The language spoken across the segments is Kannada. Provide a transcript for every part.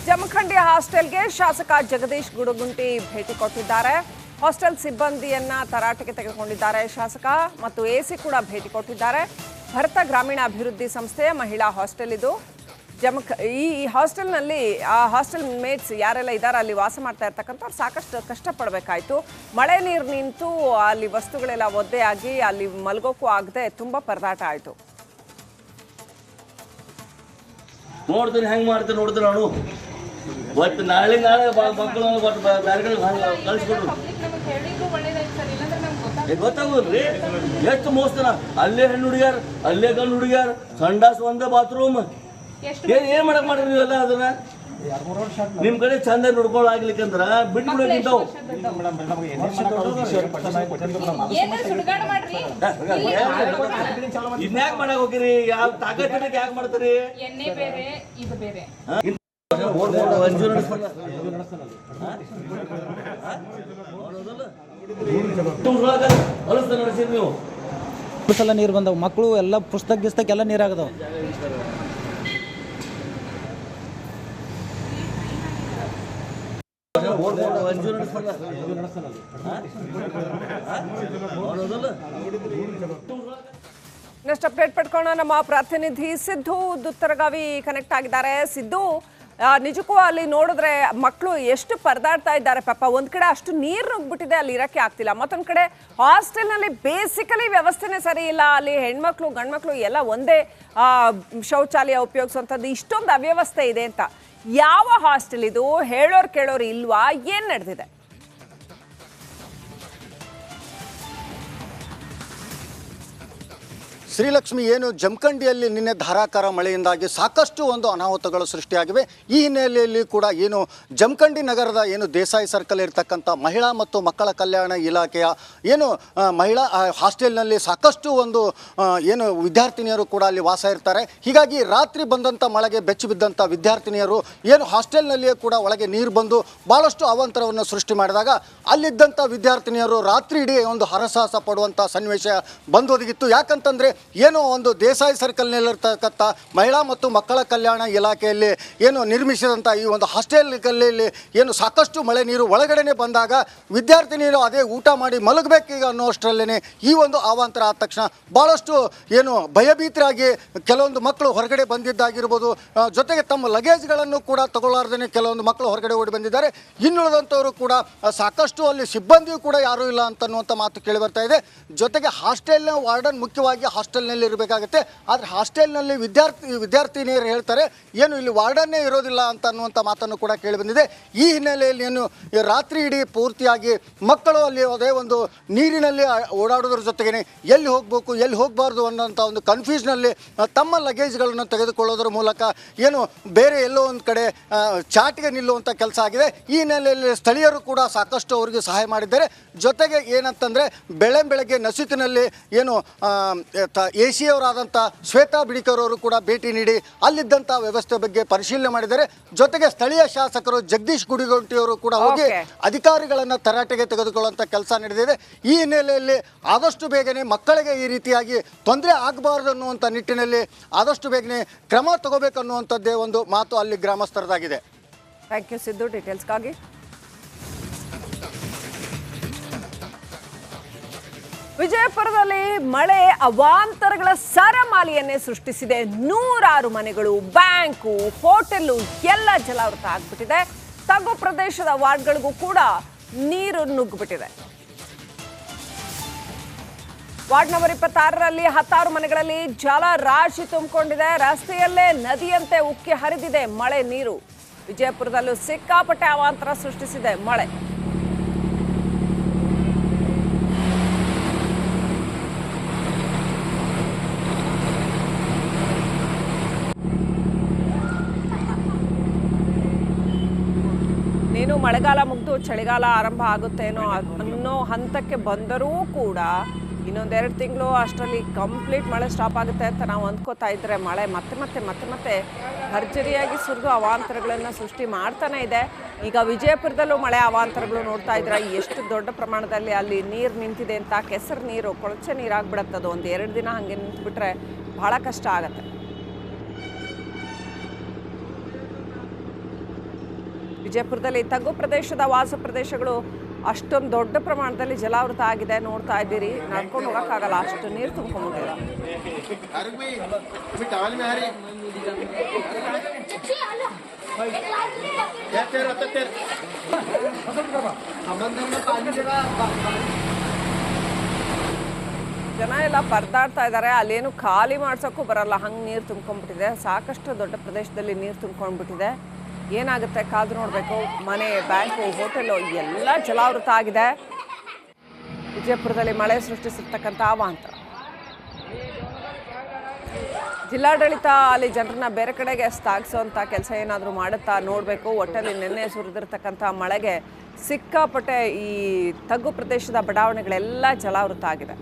ಜಮಖಂಡಿ ಹಾಸ್ಟೆಲ್ಗೆ ಶಾಸಕ ಜಗದೀಶ್ ಗುಡುಗುಂಟಿ ಭೇಟಿ ಕೊಟ್ಟಿದ್ದಾರೆ. ಹಾಸ್ಟೆಲ್ ಸಿಬ್ಬಂದಿಯನ್ನ ತರಾಟೆಗೆ ತೆಗೆದುಕೊಂಡಿದ್ದಾರೆ ಶಾಸಕ ಮತ್ತು ಎಸಿ ಕೂಡ ಭೇಟಿ ಕೊಟ್ಟಿದ್ದಾರೆ. ಭರತ ಗ್ರಾಮೀಣ ಅಭಿವೃದ್ಧಿ ಸಂಸ್ಥೆಯ ಮಹಿಳಾ ಹಾಸ್ಟೆಲ್ ಇದು. ಈ ಹಾಸ್ಟೆಲ್ನಲ್ಲಿ ಹಾಸ್ಟೆಲ್ ಮೇಟ್ಸ್ ಯಾರೆಲ್ಲ ಇದ್ದಾರೆ ಅಲ್ಲಿ ವಾಸ ಮಾಡ್ತಾ ಇರ್ತಕ್ಕಂಥವ್ರು ಸಾಕಷ್ಟು ಕಷ್ಟಪಡಬೇಕಾಯಿತು. ಮಳೆ ನೀರು ನಿಂತು ಅಲ್ಲಿ ವಸ್ತುಗಳೆಲ್ಲ ಒದ್ದೆ ಆಗಿ ಅಲ್ಲಿ ಮಲಗೋಕ್ಕೂ ಆಗದೆ ತುಂಬ ಪರದಾಟ ಆಯಿತು. ನೋಡ್ತೀನಿ ಹೆಂಗೆ ಮಾಡ್ತೀನಿ ನೋಡಿದ್ರೆ ನಾನು ಒಟ್ಟು ನಾಳೆ ಮಕ್ಕಳು ಒಟ್ಟು ಬೇರೆ ಕಳಿಸ್ಕೊಡ್ರು ಗೊತ್ತಾಗೋದ್ರಿ ಎಷ್ಟು ಮೋಸ್ತನ ಅಲ್ಲೇ ಹೆಣ್ಣು ಹುಡುಗ್ಯಾರ ಅಲ್ಲೇ ಗಂಡು ಹುಡುಗ್ಯಾರ ಸಂಡಾಸ್ ಒಂದೇ ಬಾತ್ರೂಮ್ ಏನ್ ಮಾಡಕ್ ಮಾಡ್ರಿ ನೀವೆಲ್ಲ ಅದನ್ನ ನಿಮ್ ಕಡೆ ಚಂದ ನೋಡ್ಕೊಳಾಗ್ಲಿಕ್ಕಂದ್ರ ಬಿಟ್ಟು ಬಿಡೋಕಿಂತಾವ್ ಇನ್ಯಾಕ್ ಮಾಡಕ್ ಹೋಗಿರಿ ಯಾವ ತಾಕತ್ ಯಾಕೆ ಮಾಡ್ತೀರಿ ನಡೆಸಿರಿ ನೀವು ಸಲ ನೀರು ಬಂದವು ಮಕ್ಕಳು ಎಲ್ಲ ಪುಸ್ತಕ ಎಲ್ಲ ನೀರಾಗದವು. Next update ಪಡ್ಕೊಳ್ಳೋಣ. ನಮ್ಮ ಪ್ರತಿನಿಧಿ ಸಿದ್ದು ದುತ್ತರಗಾವಿ ಕನೆಕ್ಟ್ ಆಗಿದ್ದಾರೆ. ಸಿದ್ದು, ನಿಜಕ್ಕೂ ಅಲ್ಲಿ ನೋಡಿದ್ರೆ ಮಕ್ಕಳು ಎಷ್ಟು ಪರದಾಡ್ತಾ ಇದ್ದಾರೆ ಪಾಪ. ಒಂದ್ ಕಡೆ ಅಷ್ಟು ನೀರು ನುಗ್ಬಿಟ್ಟಿದೆ, ಅಲ್ಲಿ ಇರಕ್ಕೆ ಆಗ್ತಿಲ್ಲ. ಮತ್ತೊಂದ್ ಕಡೆ ಹಾಸ್ಟೆಲ್ನಲ್ಲಿ ಬೇಸಿಕಲಿ ವ್ಯವಸ್ಥೆನೇ ಸರಿ ಇಲ್ಲ. ಅಲ್ಲಿ ಹೆಣ್ಮಕ್ಳು ಗಂಡ್ಮಕ್ಳು ಎಲ್ಲ ಒಂದೇ ಶೌಚಾಲಯ ಉಪಯೋಗಿಸುವಂಥದ್ದು, ಇಷ್ಟೊಂದು ಅವ್ಯವಸ್ಥೆ ಇದೆ ಅಂತ. ಯಾವ ಹಾಸ್ಟೆಲ್ ಇದು? ಹೇಳೋರು ಕೇಳೋರು ಇಲ್ವಾ? ಏನ್ ನಡೆದಿದೆ? ಶ್ರೀಲಕ್ಷ್ಮಿ, ಏನು ಜಮಖಂಡಿಯಲ್ಲಿ ನಿನ್ನೆ ಧಾರಾಕಾರ ಮಳೆಯಿಂದಾಗಿ ಸಾಕಷ್ಟು ಒಂದು ಅನಾಹುತಗಳು ಸೃಷ್ಟಿಯಾಗಿವೆ. ಈ ಹಿನ್ನೆಲೆಯಲ್ಲಿ ಕೂಡ ಏನು ಜಮಖಂಡಿ ನಗರದ ಏನು ದೇಸಾಯಿ ಸರ್ಕಲ್ ಇರ್ತಕ್ಕಂಥ ಮಹಿಳಾ ಮತ್ತು ಮಕ್ಕಳ ಕಲ್ಯಾಣ ಇಲಾಖೆಯ ಏನು ಮಹಿಳಾ ಹಾಸ್ಟೆಲ್ನಲ್ಲಿ ಸಾಕಷ್ಟು ಒಂದು ಏನು ವಿದ್ಯಾರ್ಥಿನಿಯರು ಕೂಡ ಅಲ್ಲಿ ವಾಸ ಇರ್ತಾರೆ. ಹೀಗಾಗಿ ರಾತ್ರಿ ಬಂದಂಥ ಮಳೆಗೆ ಬೆಚ್ಚಿ ಬಿದ್ದಂಥ ವಿದ್ಯಾರ್ಥಿನಿಯರು ಏನು ಹಾಸ್ಟೆಲ್ನಲ್ಲಿಯೇ ಕೂಡ ಒಳಗೆ ನೀರು ಬಂದು ಭಾಳಷ್ಟು ಅವಾಂತರವನ್ನು ಸೃಷ್ಟಿ ಮಾಡಿದಾಗ ಅಲ್ಲಿದ್ದಂಥ ವಿದ್ಯಾರ್ಥಿನಿಯರು ರಾತ್ರಿ ಇಡೀ ಒಂದು ಹರಸಾಹಸ ಪಡುವಂಥ ಸನ್ನಿವೇಶ ಬಂದೊದಗಿತ್ತು. ಯಾಕಂತಂದರೆ ಏನು ಒಂದು ದೇಸಾಯಿ ಸರ್ಕಲ್ನಲ್ಲಿರ್ತಕ್ಕಂಥ ಮಹಿಳಾ ಮತ್ತು ಮಕ್ಕಳ ಕಲ್ಯಾಣ ಇಲಾಖೆಯಲ್ಲಿ ಏನು ನಿರ್ಮಿಸಿದಂಥ ಈ ಒಂದು ಹಾಸ್ಟೆಲ್ನಲ್ಲಿ ಏನು ಸಾಕಷ್ಟು ಮಳೆ ನೀರು ಒಳಗಡೆನೆ ಬಂದಾಗ ವಿದ್ಯಾರ್ಥಿನಿಯರು ಅದೇ ಊಟ ಮಾಡಿ ಮಲಗಬೇಕೀಗ ಅನ್ನೋಷ್ಟರಲ್ಲೇ ಈ ಒಂದು ಅವಾಂತರ ಆದ ತಕ್ಷಣ ಭಾಳಷ್ಟು ಏನು ಭಯಭೀತರಾಗಿ ಕೆಲವೊಂದು ಮಕ್ಕಳು ಹೊರಗಡೆ ಬಂದಿದ್ದಾಗಿರ್ಬೋದು. ಜೊತೆಗೆ ತಮ್ಮ ಲಗೇಜ್ಗಳನ್ನು ಕೂಡ ತಗೊಳ್ಳಾರ್ದೇ ಕೆಲವೊಂದು ಮಕ್ಕಳು ಹೊರಗಡೆ ಓಡಿ ಬಂದಿದ್ದಾರೆ. ಇನ್ನುಳಿದಂಥವರು ಕೂಡ ಸಾಕಷ್ಟು ಅಲ್ಲಿ ಸಿಬ್ಬಂದಿಯೂ ಕೂಡ ಯಾರೂ ಇಲ್ಲ ಅಂತನ್ನುವಂಥ ಮಾತು ಕೇಳಿ ಬರ್ತಾ ಇದೆ. ಜೊತೆಗೆ ಹಾಸ್ಟೆಲ್ನ ವಾರ್ಡನ್ ಮುಖ್ಯವಾಗಿ ಹಾಸ್ಟೆಲ್ನಲ್ಲಿ ಇರಬೇಕಾಗುತ್ತೆ. ಆದರೆ ಹಾಸ್ಟೆಲ್ನಲ್ಲಿ ವಿದ್ಯಾರ್ಥಿನಿಯರು ಹೇಳ್ತಾರೆ ಏನು ಇಲ್ಲಿ ವಾರ್ಡನ್ನೇ ಇರೋದಿಲ್ಲ ಅಂತ ಅನ್ನುವಂಥ ಮಾತನ್ನು ಕೂಡ ಕೇಳಿ ಬಂದಿದೆ. ಈ ಹಿನ್ನೆಲೆಯಲ್ಲಿ ಏನು ರಾತ್ರಿ ಇಡೀ ಪೂರ್ತಿಯಾಗಿ ಮಕ್ಕಳು ಅಲ್ಲಿ ಅದೇ ಒಂದು ನೀರಿನಲ್ಲಿ ಓಡಾಡೋದ್ರ ಜೊತೆಗೇ ಎಲ್ಲಿ ಹೋಗಬೇಕು ಎಲ್ಲಿ ಹೋಗಬಾರ್ದು ಅನ್ನೋಂಥ ಒಂದು ಕನ್ಫ್ಯೂಷನಲ್ಲಿ ತಮ್ಮ ಲಗೇಜ್ಗಳನ್ನು ತೆಗೆದುಕೊಳ್ಳೋದ್ರ ಮೂಲಕ ಏನು ಬೇರೆ ಎಲ್ಲೋ ಒಂದು ಕಡೆ ಚಾಟಿಗೆ ನಿಲ್ಲುವಂಥ ಕೆಲಸ ಆಗಿದೆ. ಈ ಹಿನ್ನೆಲೆಯಲ್ಲಿ ಸ್ಥಳೀಯರು ಕೂಡ ಸಾಕಷ್ಟು ಅವರಿಗೆ ಸಹಾಯ ಮಾಡಿದ್ದಾರೆ. ಜೊತೆಗೆ ಏನಂತಂದರೆ ಬೆಳಗ್ಗೆ ನಸುಕಿನಲ್ಲಿ ಏನು ಎಸಿ ಅವರಾದಂಥ ಶ್ವೇತಾ ಬಿಡಿಕರ್ ಅವರು ಕೂಡ ಭೇಟಿ ನೀಡಿ ಅಲ್ಲಿದ್ದಂಥ ವ್ಯವಸ್ಥೆ ಬಗ್ಗೆ ಪರಿಶೀಲನೆ ಮಾಡಿದ್ದಾರೆ. ಜೊತೆಗೆ ಸ್ಥಳೀಯ ಶಾಸಕರು ಜಗದೀಶ್ ಗುಡಿಗುಂಟಿಯವರು ಕೂಡ ಹೋಗಿ ಅಧಿಕಾರಿಗಳನ್ನು ತರಾಟೆಗೆ ತೆಗೆದುಕೊಳ್ಳುವಂಥ ಕೆಲಸ ನಡೆದಿದೆ. ಈ ಹಿನ್ನೆಲೆಯಲ್ಲಿ ಆದಷ್ಟು ಬೇಗನೆ ಮಕ್ಕಳಿಗೆ ಈ ರೀತಿಯಾಗಿ ತೊಂದರೆ ಆಗಬಾರ್ದು ಅನ್ನುವಂಥ ನಿಟ್ಟಿನಲ್ಲಿ ಆದಷ್ಟು ಬೇಗನೆ ಕ್ರಮ ತಗೋಬೇಕನ್ನುವಂಥದ್ದೇ ಒಂದು ಮಾತು ಅಲ್ಲಿ ಗ್ರಾಮಸ್ಥರದಾಗಿದೆ. ಥ್ಯಾಂಕ್ ಯು ಸಿದ್ದು ಡೀಟೇಲ್ಸ್ಗಾಗಿ. ವಿಜಯಪುರದಲ್ಲಿ ಮಳೆ ಅವಾಂತರಗಳ ಸರಮಾಲೆಯನ್ನೇ ಸೃಷ್ಟಿಸಿದೆ. ನೂರಾರು ಮನೆಗಳು, ಬ್ಯಾಂಕು, ಹೋಟೆಲ್ಲು ಎಲ್ಲ ಜಲಾವೃತ ಆಗ್ಬಿಟ್ಟಿದೆ. ತಗ್ಗು ಪ್ರದೇಶದ ವಾರ್ಡ್ಗಳಿಗೂ ಕೂಡ ನೀರು ನುಗ್ಗಿಬಿಟ್ಟಿದೆ. ವಾರ್ಡ್ ನಂಬರ್ 26ರಲ್ಲಿ 10 ಮನೆಗಳಲ್ಲಿ ಜಲ ರಾಶಿ ತುಂಬಿಕೊಂಡಿದೆ. ರಸ್ತೆಯಲ್ಲೇ ನದಿಯಂತೆ ಉಕ್ಕಿ ಹರಿದಿದೆ ಮಳೆ ನೀರು. ವಿಜಯಪುರದಲ್ಲೂ ಸಿಕ್ಕಾಪಟ್ಟೆ ಅವಾಂತರ ಸೃಷ್ಟಿಸಿದೆ ಮಳೆ. ನೀನು ಮಳೆಗಾಲ ಮುಗಿದು ಚಳಿಗಾಲ ಆರಂಭ ಆಗುತ್ತೇನೋ ಅನ್ನೋ ಹಂತಕ್ಕೆ ಬಂದರೂ ಕೂಡ ಇನ್ನೊಂದೆರಡು ತಿಂಗಳು ಅಷ್ಟರಲ್ಲಿ ಕಂಪ್ಲೀಟ್ ಮಳೆ ಸ್ಟಾಪ್ ಆಗುತ್ತೆ ಅಂತ ನಾವು ಅಂದ್ಕೋತಾ ಇದ್ದರೆ ಮಳೆ ಮತ್ತೆ ಭರ್ಜರಿಯಾಗಿ ಸುರಿದು ಅವಾಂತರಗಳನ್ನು ಸೃಷ್ಟಿ ಮಾಡ್ತಾನೆ ಇದೆ. ಈಗ ವಿಜಯಪುರದಲ್ಲೂ ಮಳೆ ಅವಾಂತರಗಳು ನೋಡ್ತಾ ಇದ್ರೆ ಎಷ್ಟು ದೊಡ್ಡ ಪ್ರಮಾಣದಲ್ಲಿ ಅಲ್ಲಿ ನೀರು ನಿಂತಿದೆ ಅಂತ. ಕೆಸರು ನೀರು ಕೊಳಚೆ ನೀರಾಗ್ಬಿಡತ್ತದು. ಒಂದು 2 ದಿನ ಹಾಗೆ ನಿಂತುಬಿಟ್ರೆ ಬಹಳ ಕಷ್ಟ ಆಗುತ್ತೆ. ವಿಜಯಪುರದಲ್ಲಿ ತಗ್ಗು ಪ್ರದೇಶದ ವಾಸ ಪ್ರದೇಶಗಳು ಅಷ್ಟೊಂದು ದೊಡ್ಡ ಪ್ರಮಾಣದಲ್ಲಿ ಜಲಾವೃತ ಆಗಿದೆ. ನೋಡ್ತಾ ಇದ್ದೀರಿ, ನಡ್ಕೊಂಡು ಹೋಗೋಕ್ಕಾಗಲ್ಲ, ಅಷ್ಟು ನೀರು ತುಂಬ್ಕೊಂಡ್ಬಿಟ್ಟಿದೆ. ಜನ ಎಲ್ಲ ಪರದಾಡ್ತಾ ಇದ್ದಾರೆ. ಅಲ್ಲೇನು ಖಾಲಿ ಮಾಡ್ಸೋಕ್ಕೂ ಬರಲ್ಲ, ಹಂಗೆ ನೀರು ತುಂಬ್ಕೊಂಡ್ಬಿಟ್ಟಿದೆ. ಸಾಕಷ್ಟು ದೊಡ್ಡ ಪ್ರದೇಶದಲ್ಲಿ ನೀರು ತುಂಬ್ಕೊಂಡ್ಬಿಟ್ಟಿದೆ. ಏನಾಗುತ್ತೆ ಕಾದು ನೋಡಬೇಕು. ಮನೆ, ಬ್ಯಾಂಕು, ಹೋಟೆಲು ಎಲ್ಲ ಜಲಾವೃತ ಆಗಿದೆ. ವಿಜಯಪುರದಲ್ಲಿ ಮಳೆ ಸೃಷ್ಟಿಸಿರ್ತಕ್ಕಂಥ ಅವಾಂತರ. ಜಿಲ್ಲಾಡಳಿತ ಅಲ್ಲಿ ಜನರನ್ನ ಬೇರೆ ಕಡೆಗೆ ಸಾಗಿಸೋಂಥ ಕೆಲಸ ಏನಾದರೂ ಮಾಡುತ್ತಾ ನೋಡಬೇಕು. ಒಟ್ಟಲ್ಲಿ ನಿನ್ನೆ ಸುರಿದಿರ್ತಕ್ಕಂಥ ಮಳೆಗೆ ಸಿಕ್ಕಾಪಟ್ಟೆ ಈ ತಗ್ಗು ಪ್ರದೇಶದ ಬಡಾವಣೆಗಳೆಲ್ಲ ಜಲಾವೃತ ಆಗಿದೆ.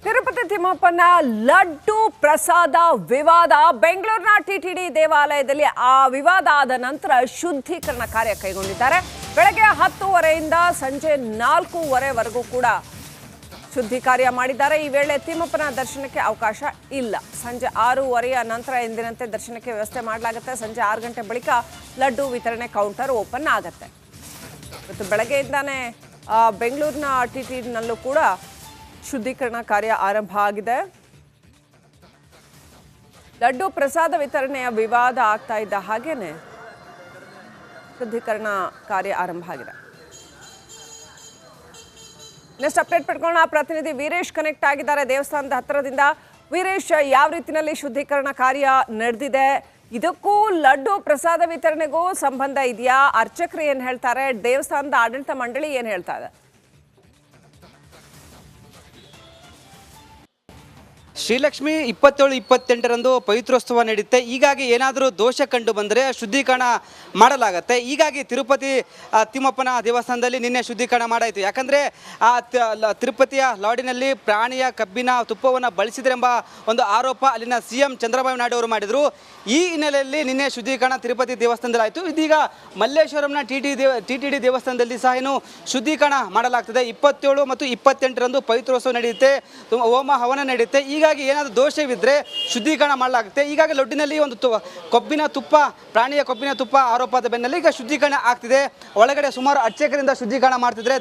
ತಿರುಪತಿ ತಿಮ್ಮಪ್ಪನ ಲಡ್ಡು ಪ್ರಸಾದ ವಿವಾದ. ಬೆಂಗಳೂರಿನ ಟಿಟಿಡಿ ದೇವಾಲಯದಲ್ಲಿ ಆ ವಿವಾದ ಆದ ನಂತರ ಶುದ್ಧೀಕರಣ ಕಾರ್ಯ ಕೈಗೊಂಡಿದ್ದಾರೆ. ಬೆಳಗ್ಗೆ 10:30ಯಿಂದ ಸಂಜೆ 4:15ವರೆಗೂ ಕೂಡ ಶುದ್ಧಿ ಕಾರ್ಯ ಮಾಡಿದ್ದಾರೆ. ಈ ವೇಳೆ ತಿಮ್ಮಪ್ಪನ ದರ್ಶನಕ್ಕೆ ಅವಕಾಶ ಇಲ್ಲ. ಸಂಜೆ 6:30 ನಂತರ ಎಂದಿನಂತೆ ದರ್ಶನಕ್ಕೆ ವ್ಯವಸ್ಥೆ ಮಾಡಲಾಗುತ್ತೆ. ಸಂಜೆ 6 ಗಂಟೆ ಬಳಿಕ ಲಡ್ಡು ವಿತರಣೆ ಕೌಂಟರ್ ಓಪನ್ ಆಗುತ್ತೆ. ಇವತ್ತು ಬೆಳಗ್ಗೆಯಿಂದಾನೇ ಬೆಂಗಳೂರಿನ ಟಿಟಿಡಿನಲ್ಲೂ ಕೂಡ ಶುದ್ಧೀಕರಣ ಕಾರ್ಯ ಆರಂಭ ಆಗಿದೆ. ಲಡ್ಡು ಪ್ರಸಾದ ವಿತರಣೆಯ ವಿವಾದ ಆಗ್ತಾ ಇದ್ದ ಹಾಗೇನೆ ಶುದ್ಧೀಕರಣ ಕಾರ್ಯ ಆರಂಭ ಆಗಿದೆ. ನೆಕ್ಸ್ಟ್ ಅಪ್ಡೇಟ್ ಪಡ್ಕೊಳ್ಳೋಣ. ಪ್ರತಿನಿಧಿ ವೀರೇಶ್ ಕನೆಕ್ಟ್ ಆಗಿದ್ದಾರೆ ದೇವಸ್ಥಾನದ ಹತ್ತಿರದಿಂದ. ವೀರೇಶ್, ಯಾವ ರೀತಿಯಲ್ಲಿ ಶುದ್ಧೀಕರಣ ಕಾರ್ಯ ನಡೆದಿದೆ? ಇದಕ್ಕೂ ಲಡ್ಡು ಪ್ರಸಾದ ವಿತರಣೆಗೂ ಸಂಬಂಧ ಇದೆಯಾ? ಅರ್ಚಕರು ಏನು ಹೇಳ್ತಾರೆ? ದೇವಸ್ಥಾನದ ಆಡಳಿತ ಮಂಡಳಿ ಏನು ಹೇಳ್ತಾ ಇದೆ? ಶ್ರೀಲಕ್ಷ್ಮಿ 27-28ರಂದು ಪವಿತ್ರೋತ್ಸವ ನಡೆಯುತ್ತೆ. ಹೀಗಾಗಿ ಏನಾದರೂ ದೋಷ ಕಂಡು ಬಂದರೆ ಶುದ್ಧೀಕರಣ ಮಾಡಲಾಗತ್ತೆ. ಹೀಗಾಗಿ ತಿರುಪತಿ ತಿಮ್ಮಪ್ಪನ ದೇವಸ್ಥಾನದಲ್ಲಿ ನಿನ್ನೆ ಶುದ್ಧೀಕರಣ ಮಾಡಾಯಿತು. ಯಾಕಂದರೆ ತಿರುಪತಿಯ ಲಾಡಿನಲ್ಲಿ ಪ್ರಾಣಿಯ ಕಬ್ಬಿನ ತುಪ್ಪವನ್ನು ಬಳಸಿದ್ರೆಂಬ ಒಂದು ಆರೋಪ ಅಲ್ಲಿನ CM ಚಂದ್ರಬಾಬು ನಾಯ್ಡು ಅವರು ಮಾಡಿದರು. ಈ ಹಿನ್ನೆಲೆಯಲ್ಲಿ ನಿನ್ನೆ ಶುದ್ಧೀಕರಣ ತಿರುಪತಿ ದೇವಸ್ಥಾನದಲ್ಲಿ ಆಯಿತು. ಇದೀಗ ಮಲ್ಲೇಶ್ವರಂನ TTD ದೇವಸ್ಥಾನದಲ್ಲಿ ಸಹ ಏನು ಶುದ್ಧೀಕರಣ ಮಾಡಲಾಗ್ತದೆ. 27 ಮತ್ತು 28ರಂದು ಪವಿತ್ರೋತ್ಸವ ನಡೆಯುತ್ತೆ, ಹೋಮ ಹವನ ನಡೆಯುತ್ತೆ. ಹೀಗಾಗಿ ಏನಾದರೂ ದೋಷವಿದ್ದರೆ ಶುದ್ಧೀಕರಣ ಮಾಡಲಾಗುತ್ತೆ. ಹೀಗಾಗಿ ಲಡ್ಡಿನಲ್ಲಿ ಒಂದು ಪ್ರಾಣಿಯ ಕೊಬ್ಬಿನ ತುಪ್ಪ ಆರೋಪದ ಬೆನ್ನಲ್ಲಿ ಈಗ ಶುದ್ಧೀಕರಣ ಆಗ್ತಿದೆ. ಒಳಗಡೆ ಸುಮಾರು ಅರ್ಚಕರಿಂದ ಶುದ್ಧೀಕರಣ ಮಾಡ್ತಿದ್ರೆ